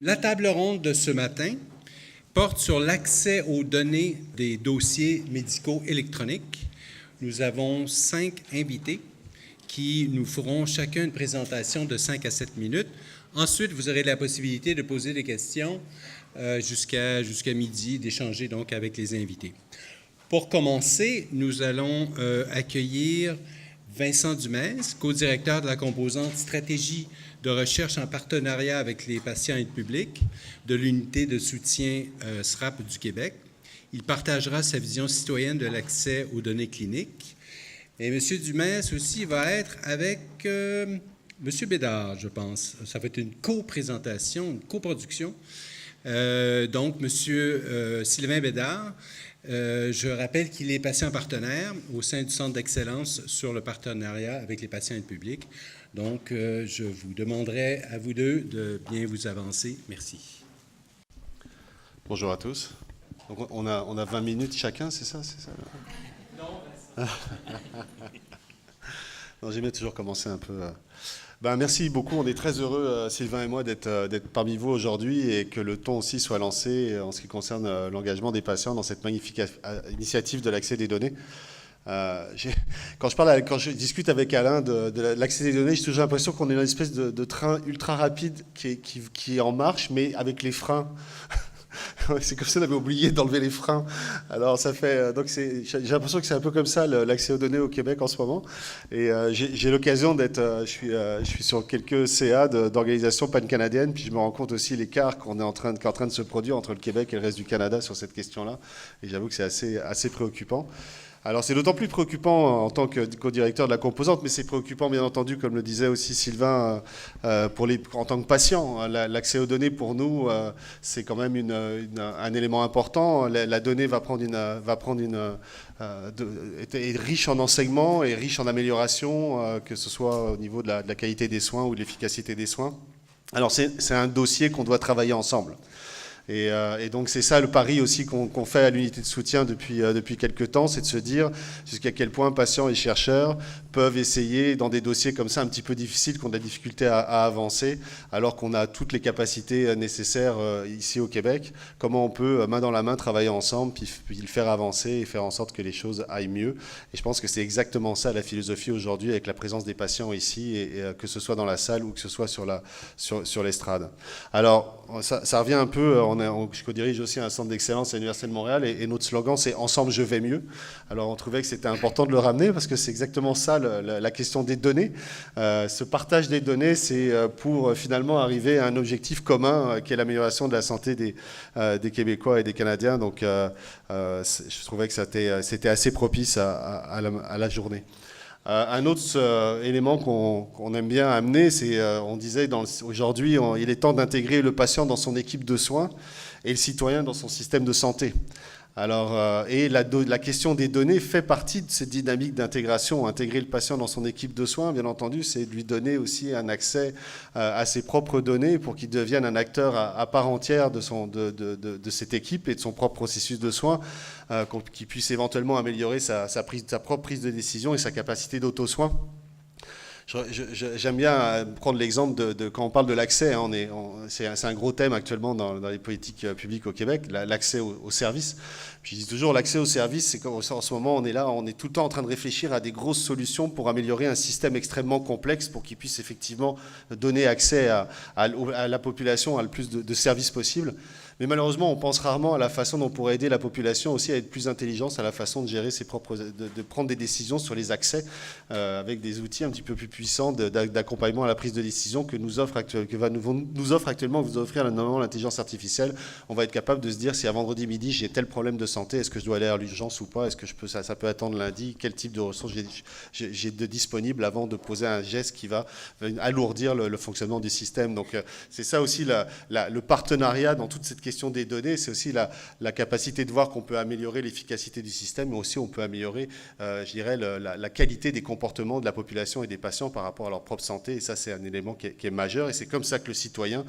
La table ronde de ce matin porte sur l'accès aux données des dossiers médicaux électroniques. Nous avons 5 invités qui nous feront chacun une présentation de 5 à 7 minutes. Ensuite, vous aurez la possibilité de poser des questions jusqu'à midi, d'échanger donc avec les invités. Pour commencer, nous allons accueillir Vincent Dumès, co-directeur de la composante stratégie de recherche en partenariat avec les patients et le public de l'unité de soutien SRAP du Québec. Il partagera sa vision citoyenne de l'accès aux données cliniques. Et M. Dumès aussi va être avec M. Bédard, je pense. Ça va être une co-présentation, une coproduction. Donc, M. Sylvain Bédard, je rappelle qu'il est patient partenaire au sein du Centre d'excellence sur le partenariat avec les patients et le public. Donc, je vous demanderai à vous deux de bien vous avancer. Merci. Bonjour à tous. Donc, on a 20 minutes chacun, c'est ça? Non, non, j'aime bien toujours commencer un peu. Merci beaucoup. On est très heureux, Sylvain et moi, d'être parmi vous aujourd'hui et que le ton aussi soit lancé en ce qui concerne l'engagement des patients dans cette magnifique initiative de l'accès des données. Quand je discute avec Alain de l'accès des données, j'ai toujours l'impression qu'on est dans une espèce de train ultra rapide qui est en marche, mais avec les freins. C'est comme si on avait oublié d'enlever les freins. Alors ça fait j'ai l'impression que c'est un peu comme ça l'accès aux données au Québec en ce moment. Et j'ai l'occasion d'être, je suis sur quelques CA d'organisations pan-canadiennes, puis je me rends compte aussi l'écart qui est en train de se produire entre le Québec et le reste du Canada sur cette question-là. Et j'avoue que c'est assez préoccupant. Alors c'est d'autant plus préoccupant en tant que co-directeur de la composante, mais c'est préoccupant bien entendu, comme le disait aussi Sylvain, en tant que patient. L'accès aux données pour nous, c'est quand même un élément important. La donnée est riche en enseignements et riche en amélioration, que ce soit au niveau de la qualité des soins ou de l'efficacité des soins. Alors c'est un dossier qu'on doit travailler ensemble. Et donc c'est ça le pari aussi qu'on fait à l'unité de soutien depuis quelques temps, c'est de se dire jusqu'à quel point patients et chercheurs peuvent essayer dans des dossiers comme ça un petit peu difficiles, qui ont de la difficulté à avancer, alors qu'on a toutes les capacités nécessaires ici au Québec, comment on peut main dans la main travailler ensemble, puis le faire avancer et faire en sorte que les choses aillent mieux. Et je pense que c'est exactement ça la philosophie aujourd'hui avec la présence des patients ici, et que ce soit dans la salle ou que ce soit sur l'estrade. Alors ça revient un peu, je co-dirige aussi un centre d'excellence à l'Université de Montréal et notre slogan c'est « Ensemble, je vais mieux ». Alors on trouvait que c'était important de le ramener parce que c'est exactement ça la question des données. Ce partage des données, c'est pour finalement arriver à un objectif commun qui est l'amélioration de la santé des Québécois et des Canadiens. Donc je trouvais que c'était assez propice à la journée. Un autre élément qu'on aime bien amener, c'est, on disait aujourd'hui, il est temps d'intégrer le patient dans son équipe de soins et le citoyen dans son système de santé. Alors, et la question des données fait partie de cette dynamique d'intégration. Intégrer le patient dans son équipe de soins, bien entendu, c'est de lui donner aussi un accès à ses propres données pour qu'il devienne un acteur à part entière de cette équipe et de son propre processus de soins, qu'il puisse éventuellement améliorer sa propre prise de décision et sa capacité d'auto-soin. J'aime bien prendre l'exemple de quand on parle de l'accès, hein, c'est un gros thème actuellement dans les politiques publiques au Québec, l'accès aux services. Puis je dis toujours, l'accès aux services, c'est qu'en ce moment, on est tout le temps en train de réfléchir à des grosses solutions pour améliorer un système extrêmement complexe pour qu'il puisse effectivement donner accès à la population à le plus de services possible. Mais malheureusement, on pense rarement à la façon dont on pourrait aider la population aussi à être plus intelligente, à la façon de gérer de prendre des décisions sur les accès avec des outils un petit peu plus puissants d'accompagnement à la prise de décision que nous offre actuellement, vous offrir notamment l'intelligence artificielle. On va être capable de se dire si à vendredi midi j'ai tel problème de santé, est-ce que je dois aller à l'urgence ou pas, est-ce que ça peut attendre lundi, quel type de ressources j'ai de disponible avant de poser un geste qui va alourdir le fonctionnement du système. Donc c'est ça aussi le partenariat dans toute cette question des données, c'est aussi la capacité de voir qu'on peut améliorer l'efficacité du système, mais aussi on peut améliorer, je dirais, la qualité des comportements de la population et des patients par rapport à leur propre santé. Et ça, c'est un élément qui est majeur. Et c'est comme ça que le citoyen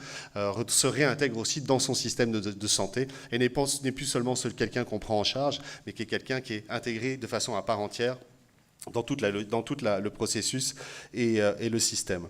se réintègre aussi dans son système de santé et n'est plus seulement quelqu'un qu'on prend en charge, mais qui est quelqu'un qui est intégré de façon à part entière dans tout le processus et le système.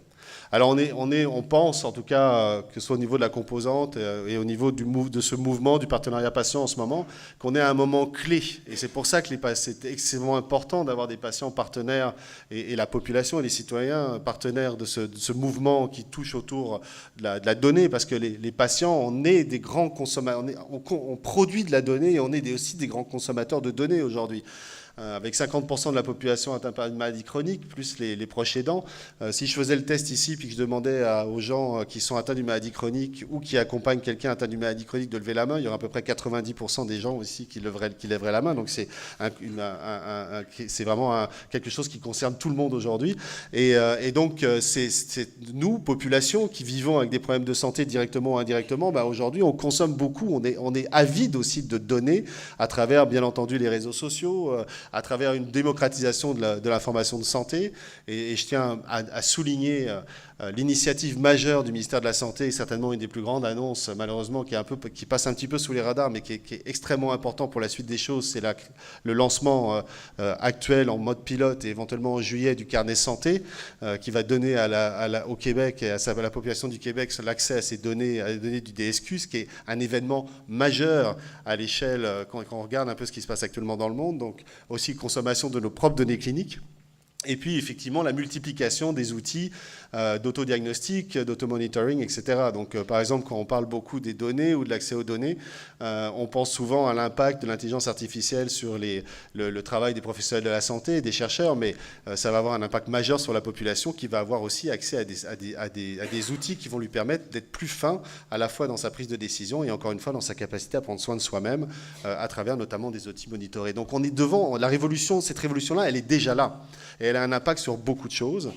Alors on pense, en tout cas, que ce soit au niveau de la composante et au niveau de ce mouvement du partenariat patient en ce moment, qu'on est à un moment clé. Et c'est pour ça que c'est extrêmement important d'avoir des patients partenaires et la population et les citoyens partenaires de ce mouvement qui touche autour de la donnée, parce que les patients, on est des grands consommateurs, on produit de la donnée et on est aussi des grands consommateurs de données aujourd'hui. Avec 50% de la population atteinte par une maladie chronique, plus les proches aidants. Si je faisais le test ici, puis que je demandais aux gens qui sont atteints d'une maladie chronique ou qui accompagnent quelqu'un atteint d'une maladie chronique de lever la main, il y aura à peu près 90% des gens aussi qui lèveraient la main. Donc c'est vraiment quelque chose qui concerne tout le monde aujourd'hui. Et donc c'est nous, population, qui vivons avec des problèmes de santé directement ou indirectement, aujourd'hui on consomme beaucoup, on est avide aussi de données à travers bien entendu les réseaux sociaux, à travers une démocratisation de l'information de santé. Et je tiens à souligner l'initiative majeure du ministère de la Santé, et certainement une des plus grandes annonces, malheureusement, qui passe un petit peu sous les radars, mais qui est extrêmement important pour la suite des choses. C'est le lancement actuel en mode pilote et éventuellement en juillet du carnet santé, qui va donner au Québec et à la population du Québec l'accès à ces données, à les données du DSQ, ce qui est un événement majeur à l'échelle, quand on regarde un peu ce qui se passe actuellement dans le monde. Donc aussi consommation de nos propres données cliniques. Et puis, effectivement, la multiplication des outils d'autodiagnostic, d'automonitoring, etc. Donc, par exemple, quand on parle beaucoup des données ou de l'accès aux données, on pense souvent à l'impact de l'intelligence artificielle sur le travail des professionnels de la santé et des chercheurs, mais ça va avoir un impact majeur sur la population qui va avoir aussi accès à des outils qui vont lui permettre d'être plus fin à la fois dans sa prise de décision et encore une fois dans sa capacité à prendre soin de soi-même à travers notamment des outils monitorés. Donc, on est devant la révolution, cette révolution-là, elle est déjà là. Et elle a un impact sur beaucoup de choses.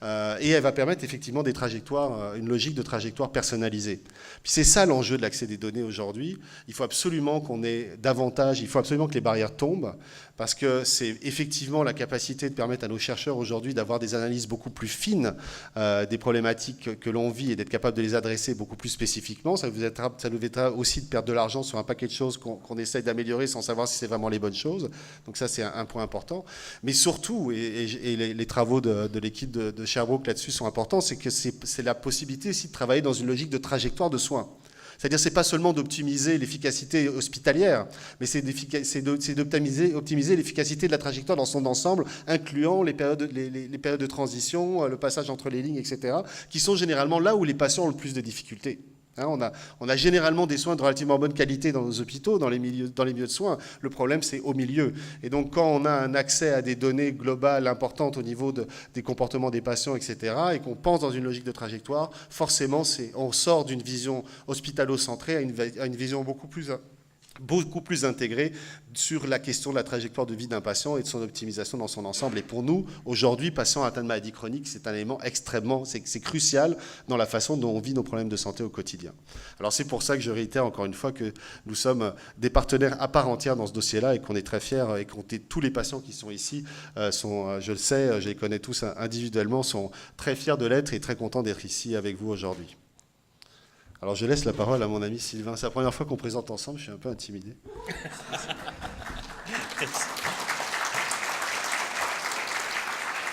Et elle va permettre effectivement des trajectoires, une logique de trajectoire personnalisée. Puis c'est ça l'enjeu de l'accès des données aujourd'hui. Il faut absolument qu'on ait davantage, il faut absolument que les barrières tombent, parce que c'est effectivement la capacité de permettre à nos chercheurs aujourd'hui d'avoir des analyses beaucoup plus fines des problématiques que l'on vit et d'être capable de les adresser beaucoup plus spécifiquement. Ça nous évitera aussi de perdre de l'argent sur un paquet de choses qu'on essaye d'améliorer sans savoir si c'est vraiment les bonnes choses. Donc ça, c'est un point important. Mais surtout, et les travaux de l'équipe de Sherbrooke là-dessus sont importants, c'est que c'est la possibilité aussi de travailler dans une logique de trajectoire de soins. C'est-à-dire, c'est pas seulement d'optimiser l'efficacité hospitalière, mais c'est d'optimiser l'efficacité de la trajectoire dans son ensemble, incluant les périodes de transition, le passage entre les lignes, etc., qui sont généralement là où les patients ont le plus de difficultés. On a généralement des soins de relativement bonne qualité dans nos hôpitaux, dans les milieux de soins. Le problème, c'est au milieu. Et donc, quand on a un accès à des données globales importantes au niveau des comportements des patients, etc., et qu'on pense dans une logique de trajectoire, forcément, on sort d'une vision hospitalo-centrée à une vision beaucoup plus intégrée sur la question de la trajectoire de vie d'un patient et de son optimisation dans son ensemble. Et pour nous, aujourd'hui, patients atteints de maladie chronique, c'est un élément c'est crucial dans la façon dont on vit nos problèmes de santé au quotidien. Alors c'est pour ça que je réitère encore une fois que nous sommes des partenaires à part entière dans ce dossier-là et qu'on est très fiers et tous les patients qui sont ici je le sais, je les connais tous individuellement, sont très fiers de l'être et très contents d'être ici avec vous aujourd'hui. Alors je laisse la parole à mon ami Sylvain. C'est la première fois qu'on présente ensemble, je suis un peu intimidé.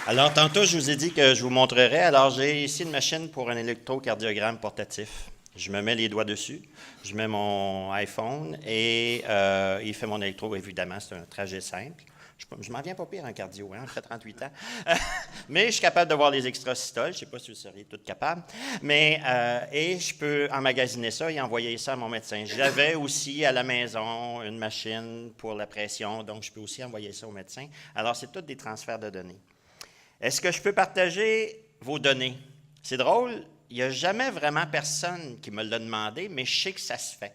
Alors tantôt, je vous ai dit que je vous montrerai. Alors j'ai ici une machine pour un électrocardiogramme portatif. Je me mets les doigts dessus, je mets mon iPhone et il fait mon électro, évidemment, c'est un trajet simple. Je m'en viens pas pire en cardio, hein, j'ai 38 ans. Mais je suis capable de voir les extrasystoles, je ne sais pas si vous seriez toutes capables. Mais, et je peux emmagasiner ça et envoyer ça à mon médecin. J'avais aussi à la maison une machine pour la pression, donc je peux aussi envoyer ça au médecin. Alors, c'est tous des transferts de données. Est-ce que je peux partager vos données? C'est drôle, il n'y a jamais vraiment personne qui me l'a demandé, mais je sais que ça se fait.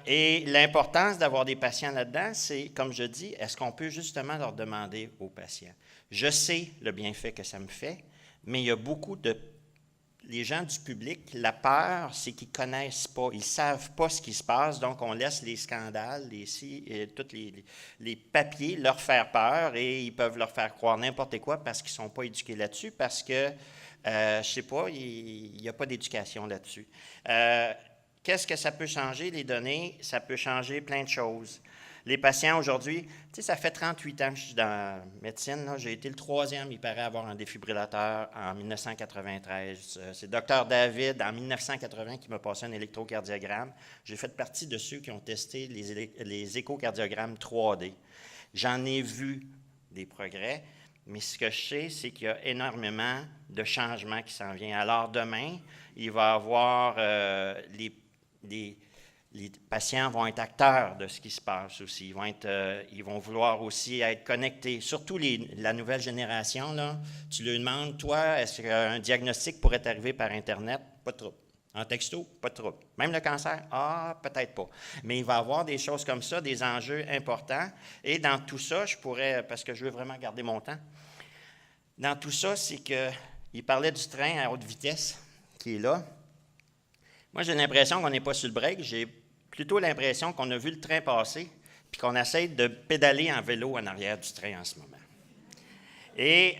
Et l'importance d'avoir des patients là-dedans, c'est, comme je dis, est-ce qu'on peut justement leur demander aux patients? Je sais le bienfait que ça me fait, mais il y a beaucoup les gens du public, la peur, c'est qu'ils ne connaissent pas, ils ne savent pas ce qui se passe, donc on laisse les scandales, tous les papiers leur faire peur et ils peuvent leur faire croire n'importe quoi parce qu'ils ne sont pas éduqués là-dessus, parce que, je ne sais pas, il n'y a pas d'éducation là-dessus. Qu'est-ce que ça peut changer, les données? Ça peut changer plein de choses. Les patients aujourd'hui, tu sais, ça fait 38 ans que je suis dans la médecine. Là. J'ai été le 3e, il paraît, à avoir un défibrillateur en 1993. C'est Dr David, en 1980, qui m'a passé un électrocardiogramme. J'ai fait partie de ceux qui ont testé les échocardiogrammes 3D. J'en ai vu des progrès, mais ce que je sais, c'est qu'il y a énormément de changements qui s'en viennent. Alors demain, il va y avoir les patients vont être acteurs de ce qui se passe aussi. Ils vont vouloir aussi être connectés. Surtout la nouvelle génération, là, tu leur demandes, toi, est-ce qu'un diagnostic pourrait t'arriver par Internet? Pas de trouble. En texto? Pas de trouble. Même le cancer? Ah, peut-être pas. Mais il va y avoir des choses comme ça, des enjeux importants. Et dans tout ça, je pourrais, parce que je veux vraiment garder mon temps, dans tout ça, c'est qu'il parlait du train à haute vitesse qui est là. Moi, j'ai l'impression qu'on n'est pas sur le break. J'ai plutôt l'impression qu'on a vu le train passer puis qu'on essaie de pédaler en vélo en arrière du train en ce moment. Et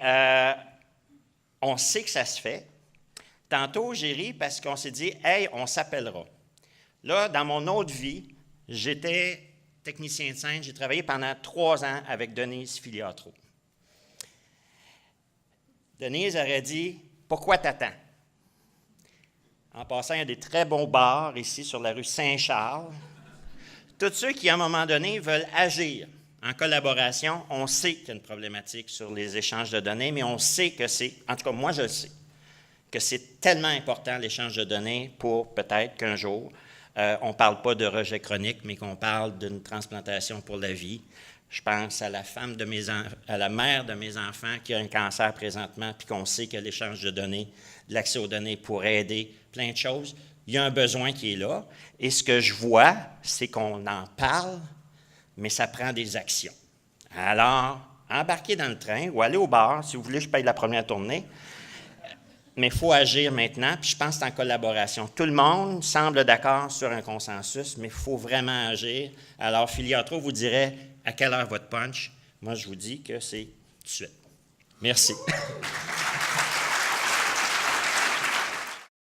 on sait que ça se fait. Tantôt, j'ai ri parce qu'on s'est dit « Hey, on s'appellera ». Là, dans mon autre vie, j'étais technicien de scène. J'ai travaillé pendant 3 ans avec Denise Filiatro. Denise aurait dit « Pourquoi t'attends? » En passant, il y a des très bons bars ici sur la rue Saint-Charles. Tous ceux qui, à un moment donné, veulent agir en collaboration, on sait qu'il y a une problématique sur les échanges de données, mais on sait que c'est, en tout cas moi je le sais, que c'est tellement important l'échange de données pour peut-être qu'un jour, on ne parle pas de rejet chronique, mais qu'on parle d'une transplantation pour la vie. Je pense à la femme à la mère de mes enfants qui a un cancer présentement, puis qu'on sait que l'échange de données, l'accès aux données pourrait aider plein de choses. Il y a un besoin qui est là. Et ce que je vois, c'est qu'on en parle, mais ça prend des actions. Alors, embarquez dans le train ou allez au bar. Si vous voulez, je paye la première tournée. Mais il faut agir maintenant, puis je pense que c'est en collaboration. Tout le monde semble d'accord sur un consensus, mais il faut vraiment agir. Alors, Filiatro vous dirait à quelle heure votre punch. Moi, je vous dis que c'est tout de suite. Merci.